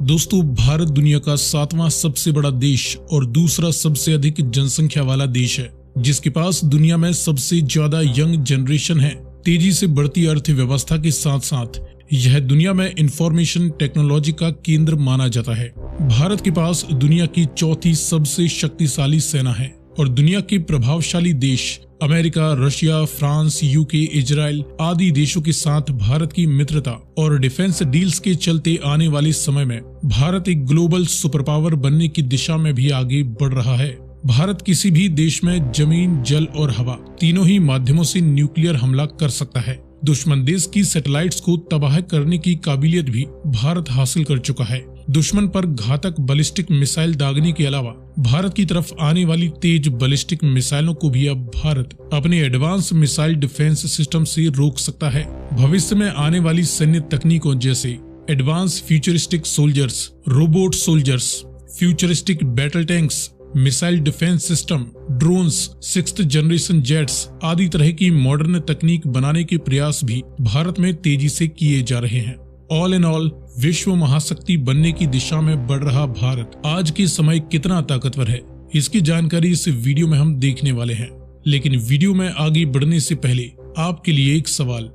दोस्तों, भारत दुनिया का 7वां सबसे बड़ा देश और दूसरा सबसे अधिक जनसंख्या वाला देश है, जिसके पास दुनिया में सबसे ज्यादा यंग जनरेशन है। तेजी से बढ़ती अर्थव्यवस्था के साथ साथ यह दुनिया में इंफॉर्मेशन टेक्नोलॉजी का केंद्र माना जाता है। भारत के पास दुनिया की चौथी सबसे शक्तिशाली सेना है और दुनिया के प्रभावशाली देश America, Russia, France, UK, Israel आदि देशों के साथ भारत की मित्रता और डिफेंस डील्स के चलते आने वाले समय में भारत एक ग्लोबल सुपर पावर बनने की दिशा में भी आगे बढ़ रहा है। भारत किसी भी देश में जमीन, जल और हवा तीनों ही माध्यमों से न्यूक्लियर हमला कर सकता है। दुश्मन देश की सैटेलाइट्स को तबाह करने की काबिलियत भी भारत हासिल कर चुका है। दुश्मन पर घातक बैलिस्टिक मिसाइल दागने के अलावा भारत की तरफ आने वाली तेज बैलिस्टिक मिसाइलों को भी अब भारत अपने एडवांस मिसाइल डिफेंस सिस्टम से रोक सकता है। भविष्य में आने वाली सैन्य तकनीकों जैसे advance futuristic soldiers, robot soldiers, futuristic battle tanks, missile defence system, drones, 6th generation jets आदि तरह की मॉडर्न तकनीक बनाने के प्रयास भी भारत में तेजी से किए जा रहे हैं। ऑल इन ऑल, विश्व महाशक्ति बनने की दिशा में बढ़ रहा भारत आज के समय कितना ताकतवर है, इसकी जानकारी इस वीडियो में हम देखने वाले हैं। लेकिन वीडियो में आगे बढ़ने से पहले आपके लिए एक सवाल,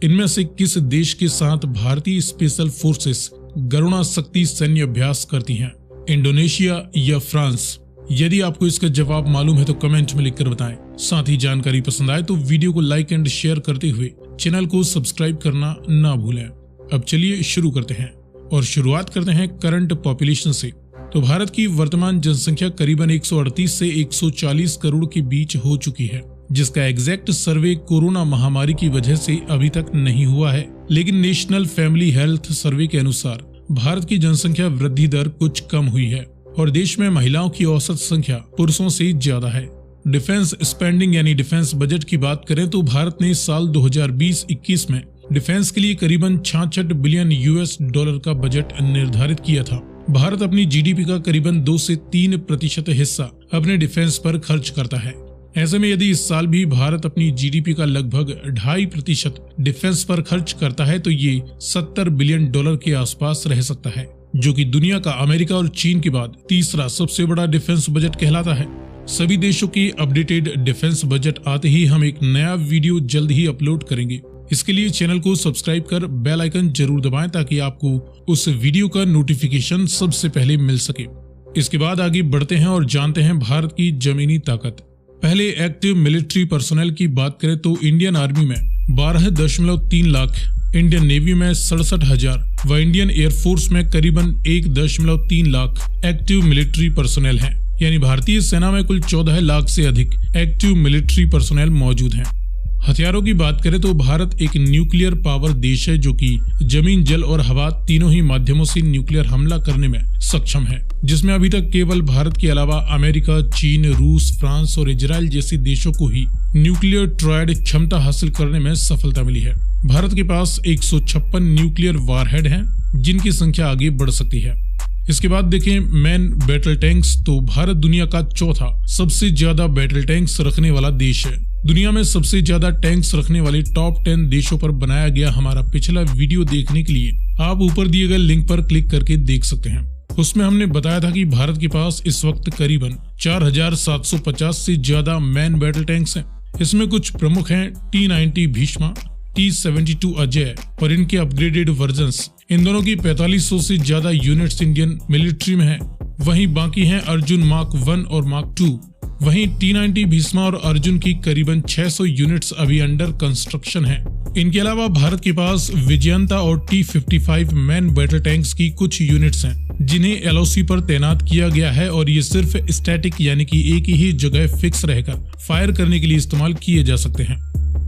इनमें से किस देश के साथ भारतीय स्पेशल फोर्सेस गरुणा शक्ति सैन्य अभ्यास करती हैं, इंडोनेशिया या फ्रांस? यदि आपको इसका जवाब मालूम है तो कमेंट में लिखकर बताएं। साथ ही जानकारी पसंद आए तो वीडियो को लाइक एंड शेयर करते हुए चैनल को सब्सक्राइब करना ना भूलें। अब चलिए शुरू करते हैं और शुरुआत करते हैं करंट पॉपुलेशन से। तो भारत की वर्तमान जनसंख्या करीबन 138 से 140 करोड़ के बीच हो चुकी है, जिसका एग्जैक्ट सर्वे कोरोना महामारी की वजह से अभी तक नहीं हुआ है। लेकिन नेशनल फैमिली हेल्थ सर्वे के अनुसार भारत की जनसंख्या वृद्धि दर कुछ कम हुई है और देश में महिलाओं की औसत संख्या पुरुषों से ज्यादा है। डिफेंस स्पेंडिंग यानी डिफेंस बजट की बात करें तो भारत ने साल 2020-21 में डिफेंस के लिए करीबन 66 बिलियन US$ का बजट निर्धारित किया था। भारत अपनी जीडीपी का करीबन 2 से 3% हिस्सा अपने डिफेंस पर खर्च करता है। ऐसे में यदि इस साल भी भारत अपनी जीडीपी का लगभग 2.5% डिफेंस पर खर्च करता है तो ये $70 बिलियन के आसपास रह सकता है, जो कि दुनिया का अमेरिका और चीन के बाद तीसरा सबसे बड़ा डिफेंस बजट कहलाता है। सभी देशों की अपडेटेड डिफेंस बजट आते ही हम एक नया वीडियो जल्द ही अपलोड करेंगे। इसके लिए चैनल को सब्सक्राइब कर बेल आइकन जरूर दबाएं ताकि आपको उस वीडियो का नोटिफिकेशन सबसे पहले मिल सके। इसके बाद आगे बढ़ते हैं और जानते हैं भारत की जमीनी ताकत। पहले एक्टिव मिलिट्री पर्सनल की बात करें तो इंडियन आर्मी में 12.3 लाख, इंडियन नेवी में 67,000 व इंडियन एयरफोर्स में करीबन 1.3 लाख एक्टिव मिलिट्री पर्सनल हैं। यानी भारतीय सेना में कुल 14 लाख से अधिक एक्टिव मिलिट्री पर्सनल मौजूद हैं। हथियारों की बात करें तो भारत एक न्यूक्लियर पावर देश है, जो कि जमीन, जल और हवा तीनों ही माध्यमों से न्यूक्लियर हमला करने में सक्षम है, जिसमें अभी तक केवल भारत के अलावा अमेरिका, चीन, रूस, फ्रांस और इजराइल जैसे देशों को ही न्यूक्लियर ट्रायड क्षमता हासिल करने में सफलता मिली है। भारत के पास 156 न्यूक्लियर वारहेड हैं, जिनकी संख्या आगे बढ़ सकती है। इसके बाद देखें मैन बैटल टैंक्स, तो भारत दुनिया का चौथा सबसे ज्यादा बैटल टैंक्स रखने वाला देश है। दुनिया में सबसे ज्यादा टैंक्स रखने वाले टॉप 10 देशों पर बनाया गया हमारा पिछला वीडियो देखने के लिए आप ऊपर दिए गए लिंक पर क्लिक करके देख सकते हैं। उसमें हमने बताया था कि भारत के पास इस वक्त करीबन 4,750 से ज्यादा मैन बैटल टैंक्स हैं। इसमें कुछ प्रमुख हैं T-90 भीष्मा, T-72 अजय और इनके अपग्रेडेड वर्जन्स। इन दोनों की 4500 से ज्यादा यूनिट्स इंडियन मिलिट्री में हैं। वहीं बाकी हैं अर्जुन मार्क 1 और मार्क 2। वहीं T-90 भीष्मा और अर्जुन की करीबन 600 यूनिट्स अभी अंडर कंस्ट्रक्शन हैं। इनके अलावा भारत के पास विजयंता और T-55 मैन बैटल टैंक्स की कुछ यूनिट्स हैं, जिन्हें LOC पर तैनात किया गया है और ये सिर्फ स्टैटिक यानी कि एक ही जगह फिक्स रहकर फायर करने के लिए इस्तेमाल किए जा सकते हैं।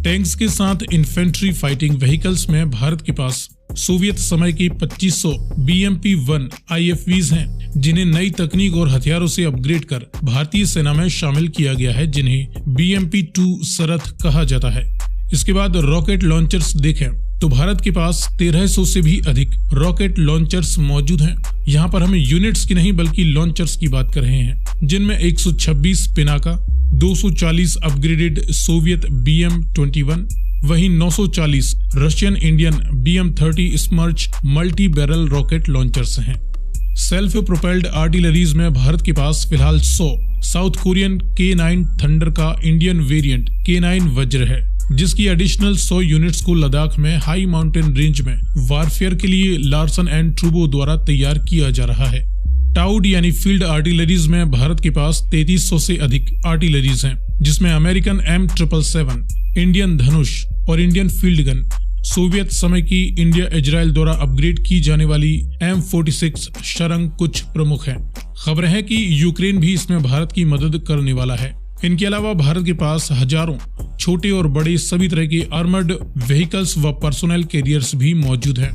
टैंक्स के साथ इन्फेंट्री फाइटिंग व्हीकल्स में भारत के पास सोवियत समय की 2500 BMP-1 IFVs हैं, जिन्हें नई तकनीक और हथियारों से अपग्रेड कर भारतीय सेना में शामिल किया गया है, जिन्हें BMP-2 सरथ कहा जाता है। इसके बाद रॉकेट लॉन्चर्स देखें तो भारत के पास 1300 से भी अधिक रॉकेट लॉन्चर्स मौजूद हैं। यहाँ पर हमें यूनिट्स की नहीं बल्कि लॉन्चर्स की बात कर रहे हैं, जिनमें 126 पिनाका, 240 अपग्रेडेड सोवियत BM-21, वहीं 940 Russian Indian BM-30 स्मर्च multi barrel rocket launchers हैं। सेल्फ प्रोपेल्ड आर्टिलरीज में भारत के पास फिलहाल 100 साउथ कोरियन K9 थंडर का इंडियन वेरिएंट K9 वज्र है, जिसकी एडिशनल 100 यूनिट्स को लद्दाख में हाई माउंटेन रेंज में वारफेयर के लिए लार्सन एंड ट्रूबो द्वारा तैयार किया जा रहा है। टाउड यानी फील्ड आर्टिलरीज में भारत के पास 3300 से अधिक आर्टिलरीज हैं, जिसमें अमेरिकन M777, इंडियन धनुष और इंडियन फील्ड गन, सोवियत समय की इंडिया इजराइल द्वारा अपग्रेड की जाने वाली M46 शरंग कुछ प्रमुख हैं। खबर है कि यूक्रेन भी इसमें भारत की मदद करने वाला है। इनके अलावा भारत के पास हजारों छोटे और बड़े सभी तरह के आर्मर्ड व्हीकल्स व पर्सोनल कैरियर्स भी मौजूद हैं।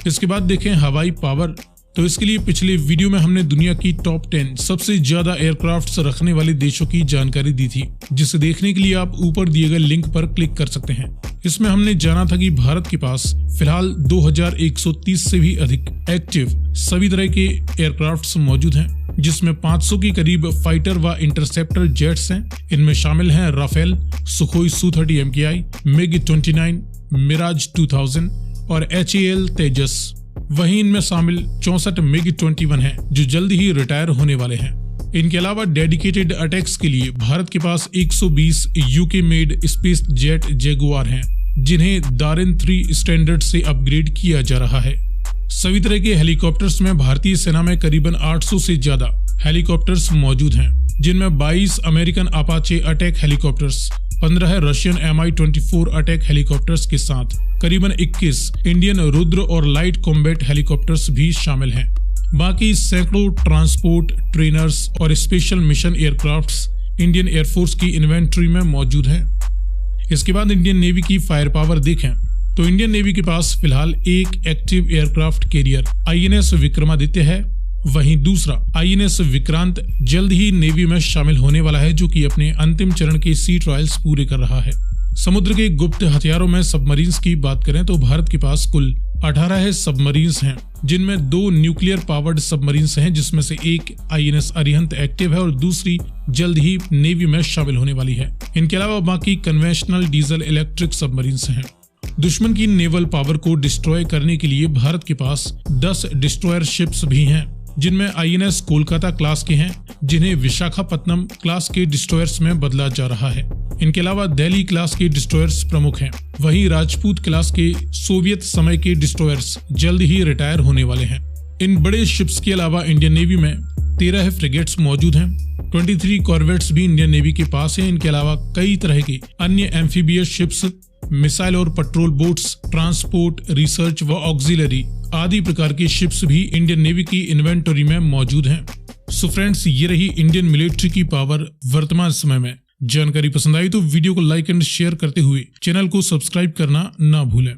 इसके बाद देखें हवाई पावर, तो इसके लिए पिछले वीडियो में हमने दुनिया की टॉप 10 सबसे ज्यादा एयरक्राफ्ट्स रखने वाले देशों की जानकारी दी थी, जिसे देखने के लिए आप ऊपर दिए गए लिंक पर क्लिक कर सकते हैं। इसमें हमने जाना था कि भारत के पास फिलहाल 2130 से भी अधिक एक्टिव सभी तरह के एयरक्राफ्ट्स मौजूद हैं, जिसमें 500 के करीब फाइटर व इंटरसेप्टर जेट्स हैं। इनमें शामिल हैं Rafale, Sukhoi Su-30 MKI, MiG-29, Miraj 2000 और HAL तेजस। वहीं इनमें शामिल 64 MiG-21 हैं, जो जल्द ही रिटायर होने वाले हैं। इनके अलावा डेडिकेटेड अटैक्स के लिए भारत के पास 120 UK made space jet Jaguar हैं, जिन्हें दारिन 3 स्टैंडर्ड से अपग्रेड किया जा रहा है। सभी तरह के हेलीकॉप्टर्स में भारतीय सेना में करीबन 800 से ज्यादा हेलीकॉप्टर्स मौजूद हैं, जिनमें 22 American Apache attack helicopters, 15 Russian Mi-24 attack helicopters के साथ करीबन 21 इंडियन रुद्र और लाइट कॉम्बैट हेलीकॉप्टर्स भी शामिल हैं। बाकी सैकड़ों ट्रांसपोर्ट, ट्रेनर्स और special mission aircrafts Indian air force की इन्वेंट्री में मौजूद हैं। इसके बाद इंडियन नेवी की फायर पावर देखें तो इंडियन नेवी के पास फिलहाल एक active aircraft carrier INS Vikramaditya है। वहीं दूसरा INS विक्रांत जल्द ही नेवी में शामिल होने वाला है, जो कि अपने अंतिम चरण के सी ट्रायल्स पूरे कर रहा है। समुद्र के गुप्त हथियारों में सबमरीन्स की बात करें तो भारत के पास कुल 18 सबमरीन्स हैं, जिनमें 2 न्यूक्लियर पावर्ड सबमरीन्स हैं, जिसमें से एक INS अरिहंत एक्टिव है और दूसरी जल्द ही नेवी में शामिल होने वाली है। इनके अलावा बाकी कन्वेंशनल डीजल इलेक्ट्रिक सबमरीन्स हैं। दुश्मन की नेवल पावर को डिस्ट्रॉय करने के लिए भारत के पास 10 डिस्ट्रॉयर शिप्स भी हैं, जिनमें INS कोलकाता क्लास के हैं, जिन्हें विशाखापत्तनम क्लास के डिस्ट्रॉयर्स में बदला जा रहा है। इनके अलावा दिल्ली क्लास के डिस्ट्रॉयर्स प्रमुख हैं। वहीं राजपूत क्लास के सोवियत समय के डिस्ट्रॉयर्स जल्द ही रिटायर होने वाले हैं। इन बड़े शिप्स के अलावा इंडियन नेवी में 13 फ्रिगेट्स मौजूद हैं। 23 कॉर्वेट्स भी इंडियन नेवी के पास हैं। इनके अलावा कई तरह की अन्य एम्फीबियस शिप्स, मिसाइल और पेट्रोल बोट्स, ट्रांसपोर्ट, रिसर्च व ऑक्सिलरी आदि प्रकार की शिप्स भी इंडियन नेवी की इन्वेंटरी में मौजूद हैं। सो फ्रेंड्स, ये रही इंडियन मिलिट्री की पावर वर्तमान समय में। जानकारी पसंद आई तो वीडियो को लाइक एंड शेयर करते हुए चैनल को सब्सक्राइब करना ना भूलें।